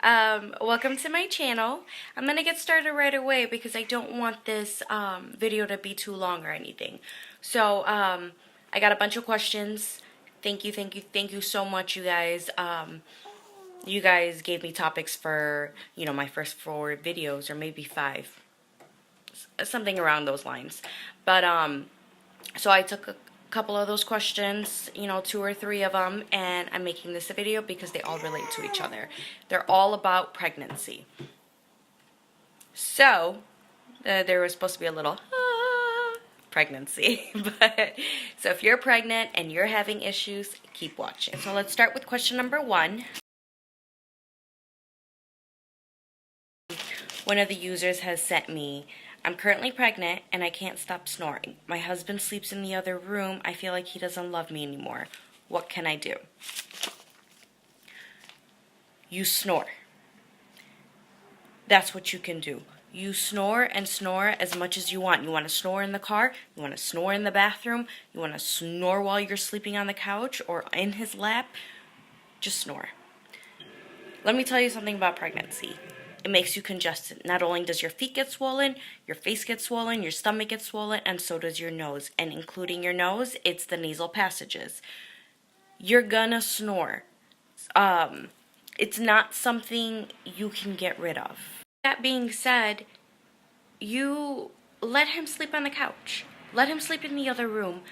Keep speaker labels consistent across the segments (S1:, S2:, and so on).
S1: Welcome to my channel. I'm gonna get started right away because I don't want this video to be too long or anything. So I got a bunch of questions. Thank you so much, you guys. You guys gave me topics for, my first 4 videos, or maybe 5, something around those lines. But so I took a couple of those questions, 2 or 3 of them, and I'm making this a video because they all relate to each other. They're all about pregnancy. So there was supposed to be a little pregnancy. But so if you're pregnant and you're having issues, keep watching. So let's start with question number 1. One of the users has sent me, I'm currently pregnant and I can't stop snoring. My husband sleeps in the other room. I feel like he doesn't love me anymore. What can I do? You snore. That's what you can do. You snore and snore as much as you want. You want to snore in the car, you want to snore in the bathroom, you want to snore while you're sleeping on the couch or in his lap. Just snore. Let me tell you something about pregnancy. It makes you congested. Not only does your feet get swollen, your face gets swollen, your stomach gets swollen, and so does your nose. And including your nose, it's the nasal passages. You're gonna snore. It's not something you can get rid of. That being said, you let him sleep on the couch. Let him sleep in the other room.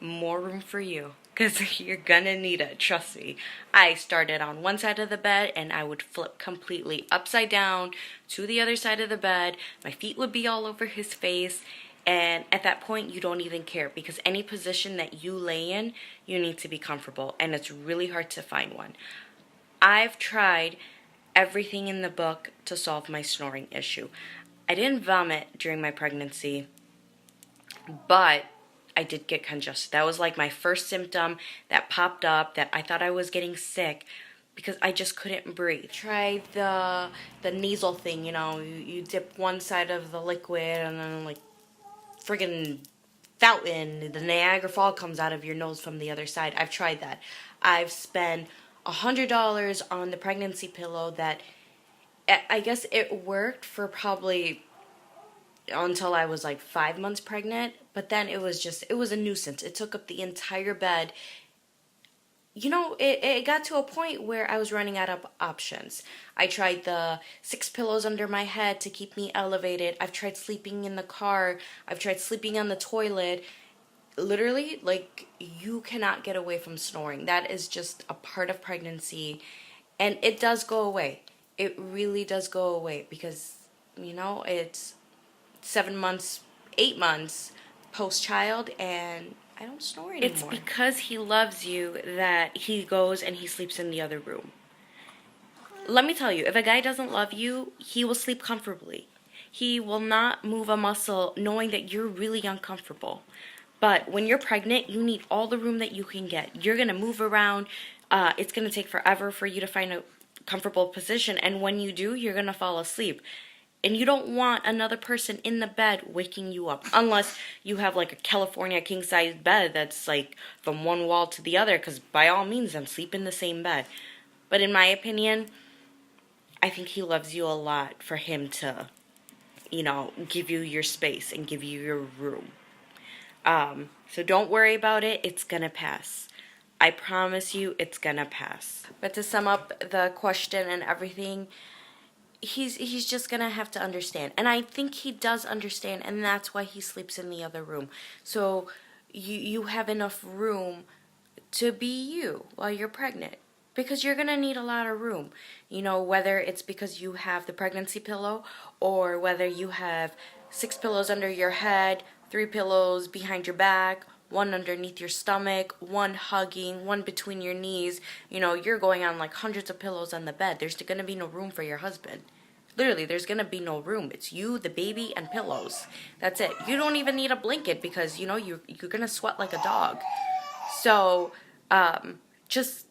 S1: More room for you. Because you're gonna need it, trust me. I started on one side of the bed and I would flip completely upside down to the other side of the bed. My feet would be all over his face. And at that point, you don't even care, because any position that you lay in, you need to be comfortable. And it's really hard to find one. I've tried everything in the book to solve my snoring issue. I didn't vomit during my pregnancy, but I did get congested. That was like my first symptom that popped up, that I thought I was getting sick because I just couldn't breathe. Try the nasal thing, you dip one side of the liquid and then like friggin' fountain, the Niagara Fall comes out of your nose from the other side. I've tried that. I've spent $100 on the pregnancy pillow that I guess it worked for probably until I was like 5 months pregnant, but then it was a nuisance. It took up the entire bed. It got to a point where I was running out of options. I tried the 6 pillows under my head to keep me elevated. I've tried sleeping in the car. I've tried sleeping on the toilet. Literally, like, you cannot get away from snoring. That is just a part of pregnancy, and it does go away. It really does go away because, it's 7 months, 8 months post-child, and I don't snore anymore. It's because he loves you that he goes and he sleeps in the other room. Let me tell you, if a guy doesn't love you, he will sleep comfortably. He will not move a muscle knowing that you're really uncomfortable. But when you're pregnant, you need all the room that you can get. You're going to move around. It's going to take forever for you to find a comfortable position, and when you do, you're going to fall asleep. And you don't want another person in the bed waking you up, unless you have like a California king-size bed that's like from one wall to the other, because by all means, then sleep in the same bed. But in my opinion, I think he loves you a lot for him to, give you your space and give you your room. So don't worry about it. It's gonna pass. I promise you it's gonna pass. But to sum up the question and everything, he's just gonna have to understand. And I think he does understand, and that's why he sleeps in the other room. So you have enough room to be you while you're pregnant. Because you're gonna need a lot of room. Whether it's because you have the pregnancy pillow, or whether you have 6 pillows under your head, 3 pillows behind your back, 1 underneath your stomach, 1 hugging, 1 between your knees. You're going on like hundreds of pillows on the bed. There's going to be no room for your husband. Literally, there's going to be no room. It's you, the baby, and pillows. That's it. You don't even need a blanket because, you're going to sweat like a dog. So, just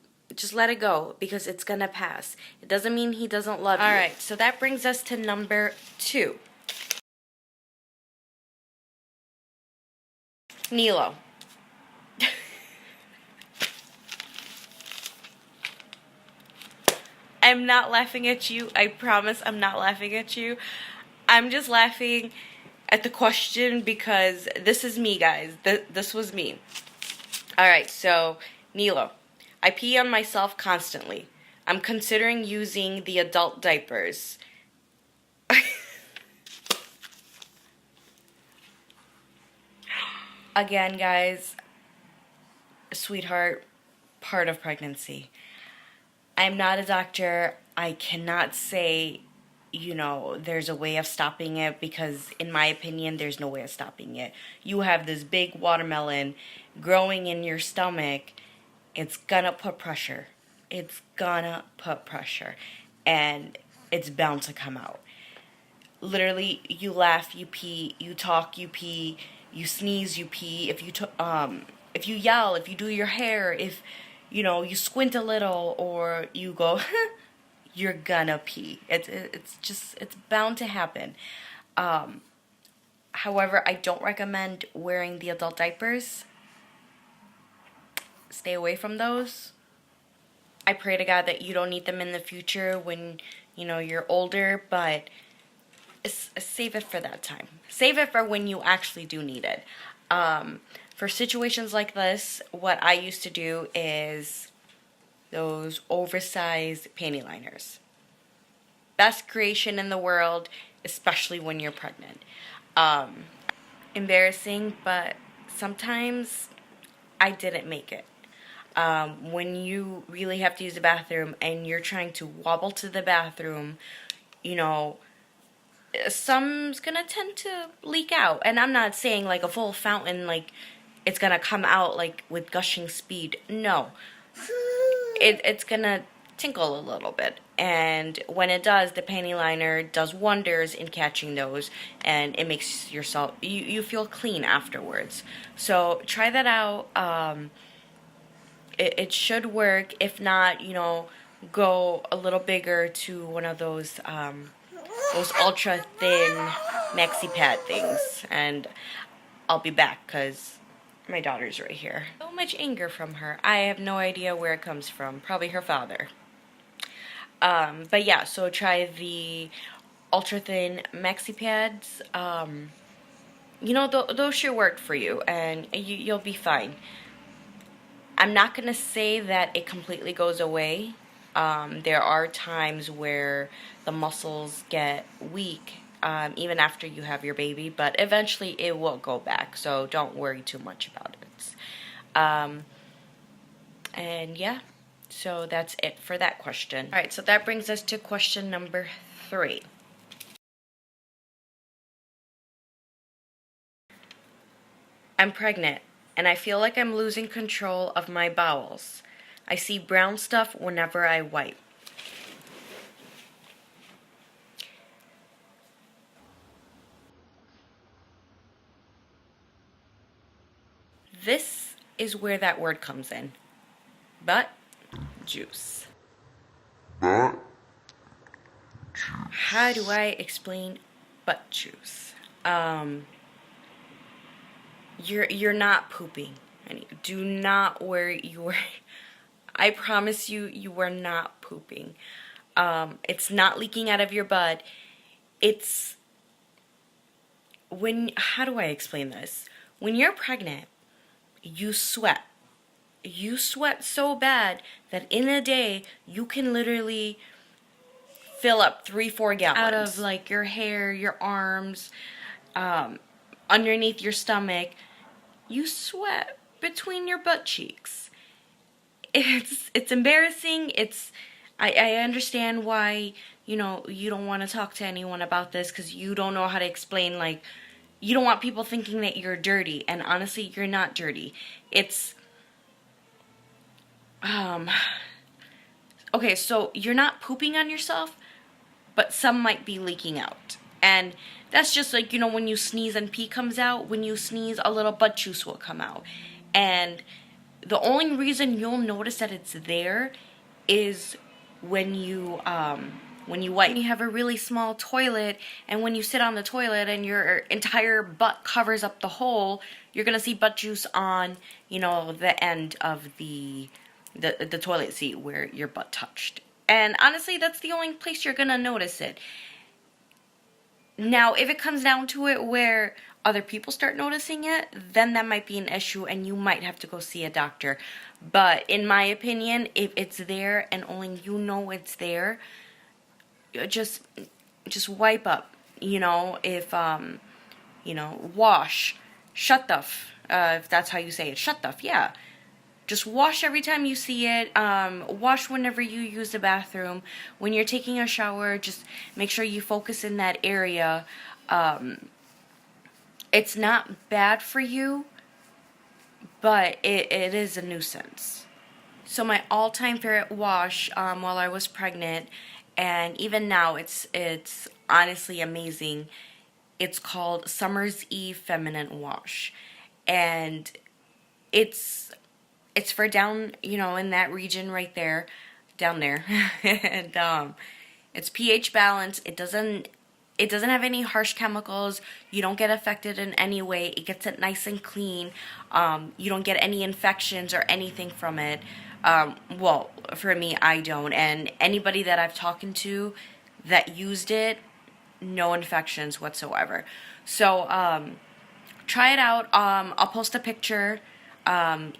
S1: let it go because it's going to pass. It doesn't mean he doesn't love you. All right, so that brings us to number 2. Nilo. I'm not laughing at you. I promise I'm not laughing at you. I'm just laughing at the question because this is me, guys. This was me. Alright, so, Nilo. I pee on myself constantly. I'm considering using the adult diapers. Again, guys, sweetheart, part of pregnancy. I'm not a doctor. I cannot say, you know, there's a way of stopping it because, in my opinion, there's no way of stopping it. You have this big watermelon growing in your stomach. It's gonna put pressure. It's gonna put pressure. And it's bound to come out. Literally, you laugh, you pee. You talk, you pee. You sneeze, you pee. If you yell, if you do your hair, if, you know, you squint a little or you go, you're gonna pee. It's bound to happen. However, I don't recommend wearing the adult diapers. Stay away from those. I pray to God that you don't need them in the future when, you know, you're older, but save it for that time. Save it for when you actually do need it. For situations like this, what I used to do is those oversized panty liners. Best creation in the world, especially when you're pregnant. Embarrassing, but sometimes I didn't make it. When you really have to use the bathroom and you're trying to wobble to the bathroom, you know, some's gonna tend to leak out. And I'm not saying like a full fountain, like it's gonna come out like with gushing speed. No. It's gonna tinkle a little bit. And when it does, the panty liner does wonders in catching those, and it makes yourself, you feel clean afterwards. So try that out. It should work. If not, you know, go a little bigger to one of those ultra thin maxi pad things, and I'll be back because my daughter's right here. So much anger from her. I have no idea where it comes from. Probably her father. But yeah, so try the ultra thin maxi pads. You know, those should work for you, and you'll be fine. I'm not gonna say that it completely goes away. There are times where the muscles get weak, even after you have your baby, but eventually it will go back, so don't worry too much about it. And yeah, so that's it for that question. Alright, so that brings us to question number 3. I'm pregnant, and I feel like I'm losing control of my bowels. I see brown stuff whenever I wipe. This is where that word comes in. Butt juice. How do I explain butt juice? You're not pooping. Do not worry. I promise you, you are not pooping. It's not leaking out of your butt. It's how do I explain this? When you're pregnant, you sweat. You sweat so bad that in a day, you can literally fill up 3-4 gallons. Out of like your hair, your arms, underneath your stomach. You sweat between your butt cheeks. It's embarrassing. I understand why, you know, you don't want to talk to anyone about this because you don't know how to explain, like, you don't want people thinking that you're dirty, and honestly, you're not dirty. It's okay, so you're not pooping on yourself, but some might be leaking out. And that's just like, you know, when you sneeze and pee comes out, when you sneeze, a little butt juice will come out. And the only reason you'll notice that it's there is when you wipe. When you have a really small toilet, and when you sit on the toilet and your entire butt covers up the hole, you're gonna see butt juice on, you know, the end of the toilet seat where your butt touched. And honestly, that's the only place you're gonna notice it. Now, if it comes down to it where other people start noticing it, then that might be an issue and you might have to go see a doctor. But in my opinion, if it's there and only you know it's there, just wipe up. Wash, shut the if that's how you say it, shut the yeah. Just wash every time you see it. Wash whenever you use the bathroom. When you're taking a shower, just make sure you focus in that area. It's not bad for you, but it is a nuisance. So my all-time favorite wash while I was pregnant, and even now it's honestly amazing. It's called Summer's Eve Feminine Wash. And it's for down, in that region right there, down there. And it's pH balanced. It doesn't have any harsh chemicals. You don't get affected in any way. It gets it nice and clean. You don't get any infections or anything from it. Well, for me, I don't. And anybody that I've talked to that used it, no infections whatsoever. So try it out. I'll post a picture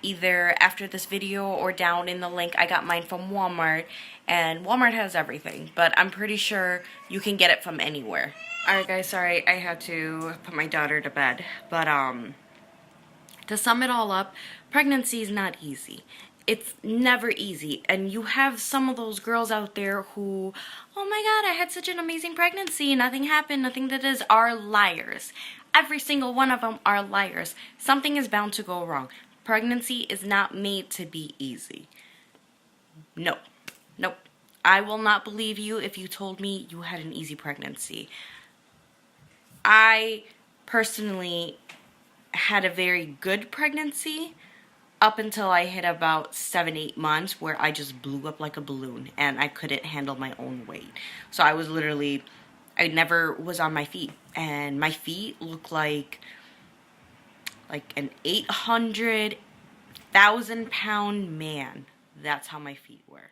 S1: either after this video or down in the link. I got mine from Walmart, and Walmart has everything, but I'm pretty sure you can get it from anywhere. Alright guys, sorry, I had to put my daughter to bed, but to sum it all up, pregnancy is not easy. It's never easy, and you have some of those girls out there who, oh my god, I had such an amazing pregnancy, nothing happened, nothing that is, are liars. Every single one of them are liars. Something is bound to go wrong. Pregnancy is not made to be easy. No. Nope. I will not believe you if you told me you had an easy pregnancy. I personally had a very good pregnancy up until I hit about 7-8 months, where I just blew up like a balloon and I couldn't handle my own weight. So I was literally, I never was on my feet, and my feet looked like an 800,000-pound man. That's how my feet were.